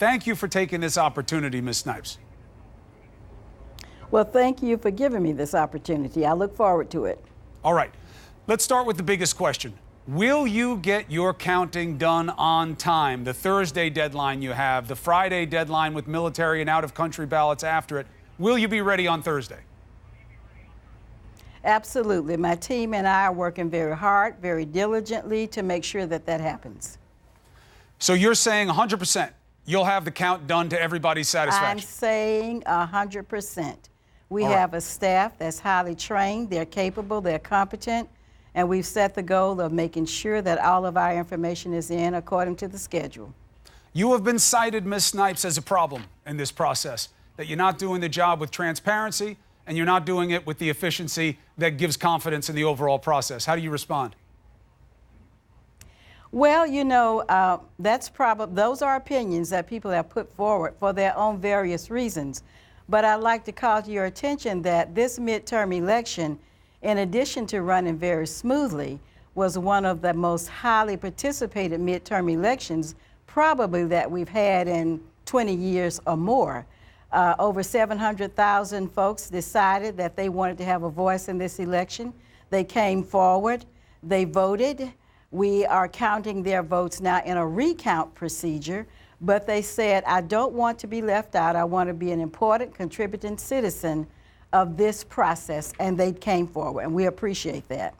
Thank you for taking this opportunity, Ms. Snipes. Well, thank you for giving me this opportunity. I look forward to it. All right, let's start with the biggest question. Will you get your counting done on time? The Thursday deadline you have, the Friday deadline with military and out-of-country ballots after it. Will you be ready on Thursday? Absolutely. My team and I are working very hard, very diligently to make sure that that happens. So you're saying 100% you'll have the count done to everybody's satisfaction? I'm saying 100%. We All right. have a staff that's highly trained, they're capable, they're competent, and we've set the goal of making sure that all of our information is in according to the schedule. You have been cited, Ms. Snipes, as a problem in this process, that you're not doing the job with transparency and you're not doing it with the efficiency that gives confidence in the overall process. How do you respond? Well, you know, those are opinions that people have put forward for their own various reasons. But I'd like to call to your attention that this midterm election, in addition to running very smoothly, was one of the most highly participated midterm elections probably that we've had in 20 years or more. Over 700,000 folks decided that they wanted to have a voice in this election. They came forward, they voted. We are counting their votes now in a recount procedure, but they said, I don't want to be left out. I want to be an important contributing citizen of this process, and they came forward, and we appreciate that.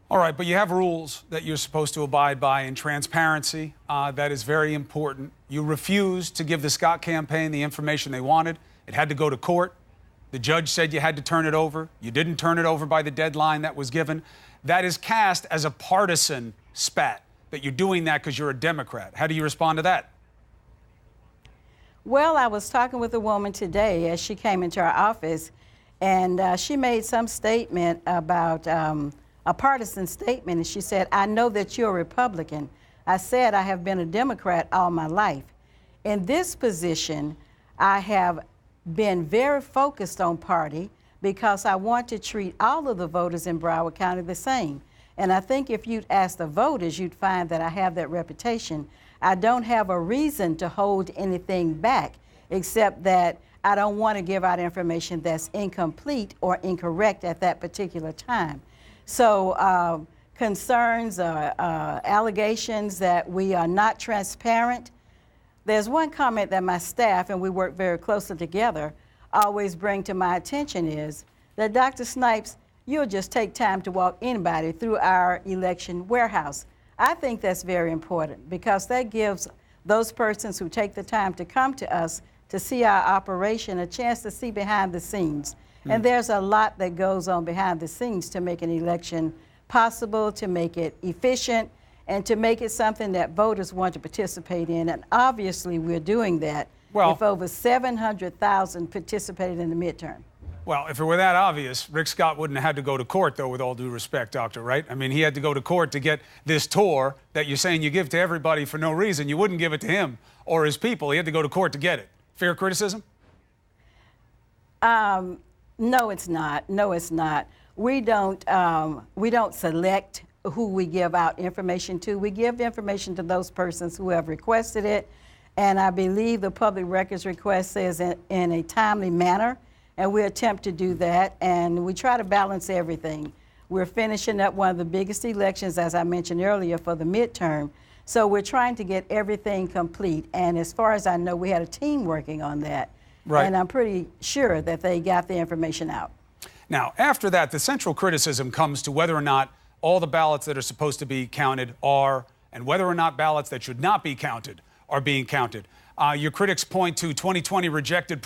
All right, but you have rules that you're supposed to abide by in transparency. That is very important. You refused to give the Scott campaign the information they wanted. It had to go to court. The judge said you had to turn it over. You didn't turn it over by the deadline that was given. That is cast as a partisan spat, that you're doing that because you're a Democrat. How do you respond to that? Well, I was talking with a woman today as she came into our office, and she made some statement about a partisan statement, and she said, I know that you're a Republican. I said I have been a Democrat all my life. In this position, I have been very focused on party because I want to treat all of the voters in Broward County the same. And I think if you'd ask the voters, you'd find that I have that reputation. I don't have a reason to hold anything back, except that I don't want to give out information that's incomplete or incorrect at that particular time. So concerns, allegations that we are not transparent. There's one comment that my staff, and we work very closely together, always bring to my attention is that Dr. Snipes, you'll just take time to walk anybody through our election warehouse. I think that's very important because that gives those persons who take the time to come to us to see our operation a chance to see behind the scenes. And there's a lot that goes on behind the scenes to make an election possible, to make it efficient, and to make it something that voters want to participate in. And obviously we're doing that if over 700,000 participated in the midterm. Well, if it were that obvious, Rick Scott wouldn't have had to go to court, though, with all due respect, Doctor, right? I mean, he had to go to court to get this tour that you're saying you give to everybody for no reason. You wouldn't give it to him or his people. He had to go to court to get it. Fair criticism? No, it's not. No, it's not. We don't select who we give out information to. We give information to those persons who have requested it. And I believe the public records request says in a timely manner. And we attempt to do that, and we try to balance everything. We're finishing up one of the biggest elections, as I mentioned earlier, for the midterm. So we're trying to get everything complete. And as far as I know, we had a team working on that. Right. And I'm pretty sure that they got the information out. Now, after that, the central criticism comes to whether or not all the ballots that are supposed to be counted are, and whether or not ballots that should not be counted are being counted. Your critics point to 22 rejected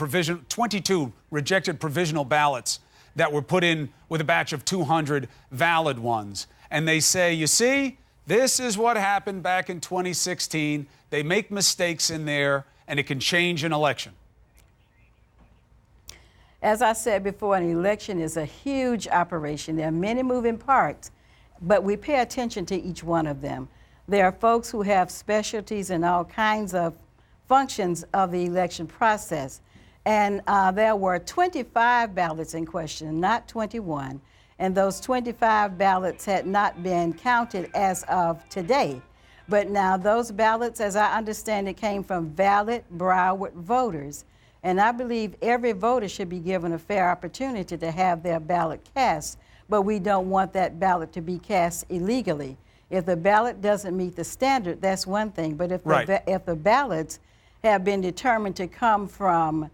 provisional ballots that were put in with a batch of 200 valid ones. And they say, you see, this is what happened back in 2016. They make mistakes in there, and it can change an election. As I said before, an election is a huge operation. There are many moving parts, but we pay attention to each one of them. There are folks who have specialties in all kinds of functions of the election process. And there were 25 ballots in question, not 21. And those 25 ballots had not been counted as of today. But now those ballots, as I understand it, came from valid Broward voters. And I believe every voter should be given a fair opportunity to have their ballot cast, but we don't want that ballot to be cast illegally. If the ballot doesn't meet the standard, that's one thing. But if, if the ballots have been determined to come from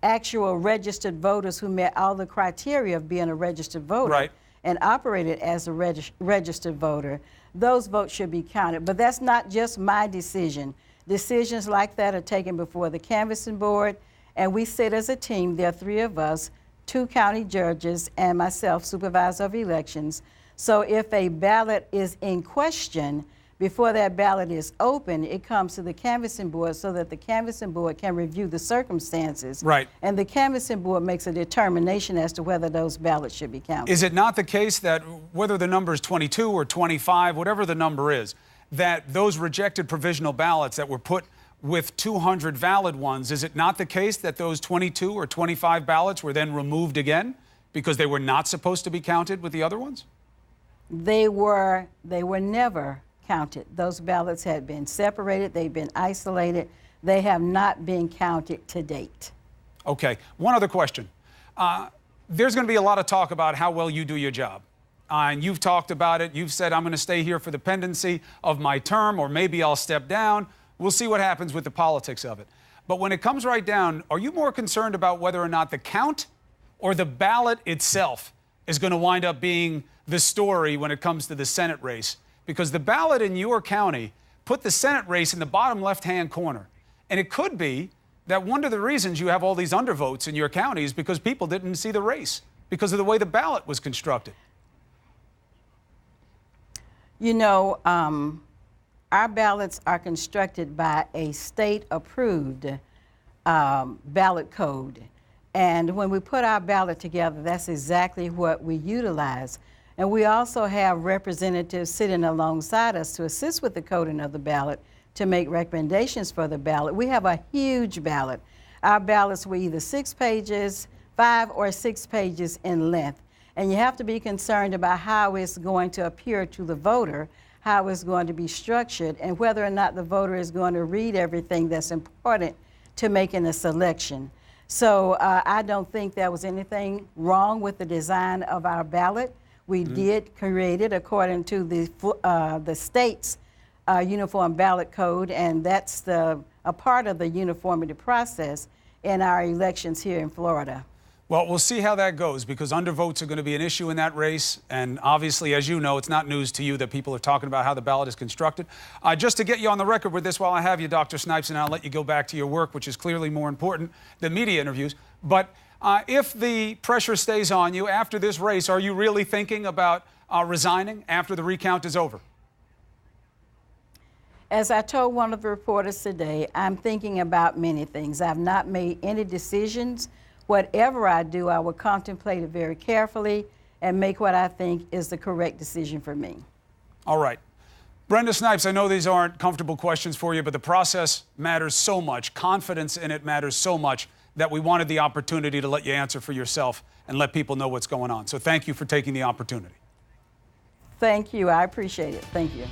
actual registered voters who met all the criteria of being a registered voter and operated as a registered voter, those votes should be counted. But that's not just my decision. Decisions like that are taken before the canvassing board, and we sit as a team. There are 3 of us, 2 county judges and myself, supervisor of elections. So if a ballot is in question, before that ballot is open, it comes to the canvassing board so that the canvassing board can review the circumstances. And the canvassing board makes a determination as to whether those ballots should be counted. Is it not the case that whether the number is 22 or 25, whatever the number is, that those rejected provisional ballots that were put with 200 valid ones, is it not the case that those 22 or 25 ballots were then removed again because they were not supposed to be counted with the other ones? They were never counted. Those ballots had been separated, they've been isolated. They have not been counted to date. Okay, one other question. There's going to be a lot of talk about how well you do your job. And you've talked about it. You've said, I'm going to stay here for the pendency of my term, or maybe I'll step down. We'll see what happens with the politics of it. But when it comes right down, are you more concerned about whether or not the count or the ballot itself is going to wind up being the story when it comes to the Senate race? Because the ballot in your county put the Senate race in the bottom left-hand corner. And it could be that one of the reasons you have all these undervotes in your county is because people didn't see the race because of the way the ballot was constructed. You know, our ballots are constructed by a state-approved ballot code. And when we put our ballot together, that's exactly what we utilize. And we also have representatives sitting alongside us to assist with the coding of the ballot to make recommendations for the ballot. We have a huge ballot. Our ballots were either 6 pages, 5 or 6 pages in length. And you have to be concerned about how it's going to appear to the voter, how it's going to be structured, and whether or not the voter is going to read everything that's important to making a selection. So I don't think there was anything wrong with the design of our ballot. We did create it according to the state's uniform ballot code, and that's a part of the uniformity process in our elections here in Florida. Well, we'll see how that goes, because undervotes are going to be an issue in that race. And obviously, as you know, it's not news to you that people are talking about how the ballot is constructed. Just to get you on the record with this while I have you, Dr. Snipes, and I'll let you go back to your work, which is clearly more important than media interviews. But if the pressure stays on you after this race, are you really thinking about resigning after the recount is over? As I told one of the reporters today, I'm thinking about many things. I've not made any decisions. Whatever I do, I will contemplate it very carefully and make what I think is the correct decision for me. All right. Brenda Snipes, I know these aren't comfortable questions for you, but the process matters so much. Confidence in it matters so much that we wanted the opportunity to let you answer for yourself and let people know what's going on. So thank you for taking the opportunity. Thank you. I appreciate it. Thank you.